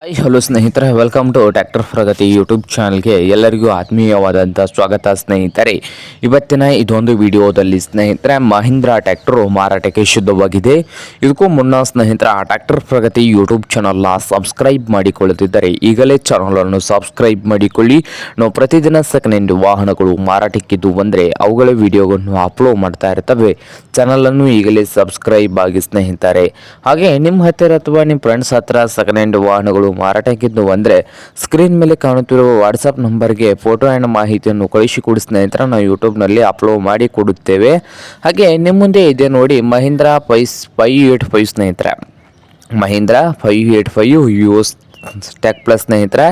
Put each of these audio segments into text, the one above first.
Hi hello ಸ್ನೇಹಿತರೆ, welcome to tractor Pragati YouTube ಚಾನಲ್ಗೆ ಎಲ್ಲರಿಗೂ ಆತ್ಮೀಯವಾದಂಥ ಸ್ವಾಗತ ಸ್ನೇಹಿತರೆ. ಇವತ್ತಿನ ಇದೊಂದು ವಿಡಿಯೋದಲ್ಲಿ ಸ್ನೇಹಿತರೆ ಮಹೀಂದ್ರಾ ಟ್ರ್ಯಾಕ್ಟರು ಮಾರಾಟಕ್ಕೆ ಶುದ್ಧವಾಗಿದೆ. ಇದಕ್ಕೂ ಮುನ್ನ ಸ್ನೇಹಿತರೆ ಟ್ರ್ಯಾಕ್ಟರ್ ಪ್ರಗತಿ ಯೂಟ್ಯೂಬ್ ಚಾನಲ್ನ ಸಬ್ಸ್ಕ್ರೈಬ್ ಮಾಡಿಕೊಳ್ಳುತ್ತಿದ್ದರೆ ಈಗಲೇ ಚಾನಲನ್ನು ಸಬ್ಸ್ಕ್ರೈಬ್ ಮಾಡಿಕೊಳ್ಳಿ. ನಾವು ಪ್ರತಿದಿನ ಸೆಕೆಂಡ್ ಹ್ಯಾಂಡ್ ವಾಹನಗಳು ಮಾರಾಟಕ್ಕಿದ್ದು ಬಂದರೆ ಅವುಗಳ ವಿಡಿಯೋಗಳನ್ನು ಅಪ್ಲೋಡ್ ಮಾಡ್ತಾ ಇರ್ತವೆ. ಚಾನಲನ್ನು ಈಗಲೇ ಸಬ್ಸ್ಕ್ರೈಬ್ ಆಗಿ ಸ್ನೇಹಿತರೆ. ಹಾಗೆ ನಿಮ್ಮ ಹತ್ತಿರ ಅಥವಾ ನಿಮ್ಮ ಫ್ರೆಂಡ್ಸ್ ಹತ್ರ ಸೆಕೆಂಡ್ ಹ್ಯಾಂಡ್ ವಾಹನಗಳು ಮಾರಾಟಕ್ಕಿದ್ದು ಅಂದರೆ ಸ್ಕ್ರೀನ್ ಮೇಲೆ ಕಾಣುತ್ತಿರುವ ವಾಟ್ಸಪ್ ನಂಬರ್ಗೆ ಫೋಟೋ ಆ್ಯಂಡ್ ಮಾಹಿತಿಯನ್ನು ಕಳಿಸಿಕೊಡಿ ಸ್ನೇಹಿತರೆ. ನಾವು ಯೂಟ್ಯೂಬ್ನಲ್ಲಿ ಅಪ್ಲೋಡ್ ಮಾಡಿ ಕೊಡುತ್ತೇವೆ. ಹಾಗೆ ನಿಮ್ಮ ಮುಂದೆ ಇದೆ ನೋಡಿ ಮಹೀಂದ್ರಾ 585 ಸ್ನೇಹಿತರೆ. ಮಹೀಂದ್ರಾ 585 ಯೂಸ್ ಟೆಕ್ ಪ್ಲಸ್ ಸ್ನೇಹಿತರೆ.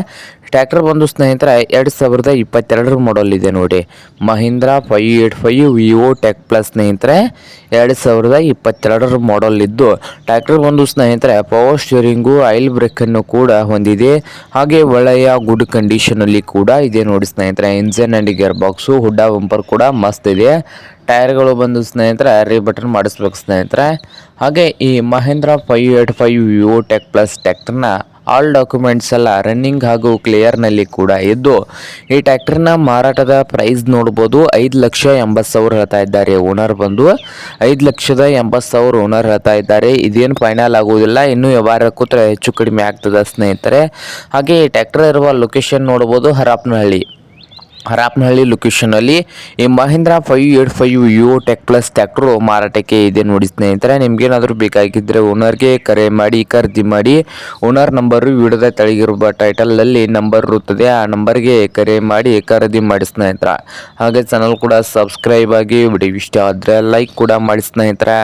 ಟ್ರ್ಯಾಕ್ಟರ್ ಬಂದು ಸ್ನೇಹಿತರೆ 2022 ಮಾಡಲ್ ಇದೆ ನೋಡಿ. ಮಹೀಂದ್ರಾ 585 ವಿವೋ ಟೆಕ್ ಪ್ಲಸ್ ಸ್ನೇಹಿತರೆ 2022 ಮಾಡಲ್ ಇದ್ದು ಟ್ರ್ಯಾಕ್ಟರ್ ಬಂದು ಸ್ನೇಹಿತರೆ ಪವರ್ ಸ್ಟೀರಿಂಗು, ಆಯಿಲ್ ಬ್ರೇಕನ್ನು ಕೂಡ ಹೊಂದಿದೆ. ಹಾಗೆ ಒಳ್ಳೆಯ ಗುಡ್ ಕಂಡೀಷನಲ್ಲಿ ಕೂಡ ಇದೆ ನೋಡಿ ಸ್ನೇಹಿತರೆ. Engine and gear box, hood bumper ಕೂಡ ಮಸ್ತ್ ಇದೆ. ಟೈರ್ಗಳು ಬಂದು ಸ್ನೇಹಿತರೆ ರೀಬಟನ್ ಮಾಡಿಸ್ಬೇಕು ಸ್ನೇಹಿತರೆ. ಹಾಗೆ ಈ ಮಹೀಂದ್ರಾ 585 ವಿವೋ ಟೆಕ್ ಪ್ಲಸ್ ಟ್ರ್ಯಾಕ್ಟರ್ನ ಆಲ್ ಡಾಕ್ಯುಮೆಂಟ್ಸ್ ಎಲ್ಲ ರನ್ನಿಂಗ್ ಹಾಗೂ ಕ್ಲಿಯರ್ನಲ್ಲಿ ಕೂಡ ಇದ್ದು ಈ ಟ್ರ್ಯಾಕ್ಟರ್ನ ಮಾರಾಟದ ಪ್ರೈಸ್ ನೋಡ್ಬೋದು. 5,80,000 ಹೇಳ್ತಾ ಇದ್ದಾರೆ ಓನರ್ ಬಂದು. 5,80,000 ಓನರ್ ಹೇಳ್ತಾ ಇದ್ದಾರೆ. ಇದೇನು ಫೈನಲ್ ಆಗುವುದಿಲ್ಲ, ಇನ್ನೂ ವ್ಯವಹಾರ ಕೂತ್ರೆ ಹೆಚ್ಚು ಕಡಿಮೆ ಆಗ್ತದೆ ಸ್ನೇಹಿತರೆ. ಹಾಗೆ ಈ ಟ್ರ್ಯಾಕ್ಟರ್ ಇರುವ ಲೊಕೇಶನ್ ನೋಡ್ಬೋದು, ಹರಪನಹಳ್ಳಿ ಲೊಕೇಶನಲ್ಲಿ ಈ Mahindra 585 Vivo tech plus tractor ಮಾರಾಟಕ್ಕೆ ಇದೆ ನೋಡಿ ಸ್ನೇಹಿತರೆ. ನಿಮ್ಗೇನಾದರೂ ಬೇಕಾಗಿದ್ದರೆ ಓನರ್ಗೆ ಕರೆ ಮಾಡಿ ಖರೀದಿ ಮಾಡಿ. ಓನರ್ ನಂಬರು ವಿಡಿಯೋದ ತೆಳಗಿರುವ ಟೈಟಲಲ್ಲಿ ನಂಬರ್ ಇರುತ್ತದೆ, ಆ ನಂಬರ್ಗೆ ಕರೆ ಮಾಡಿ ಖರೀದಿ ಮಾಡಿ ಸ್ನೇಹಿತರೆ. ಹಾಗೆ ಚಾನಲ್ ಕೂಡ ಸಬ್ಸ್ಕ್ರೈಬ್ ಆಗಿ. ವಿಡಿಯೋ ಇಷ್ಟ ಆದರೆ ಲೈಕ್ ಕೂಡ ಮಾಡಿ ಸ್ನೇಹಿತರೆ.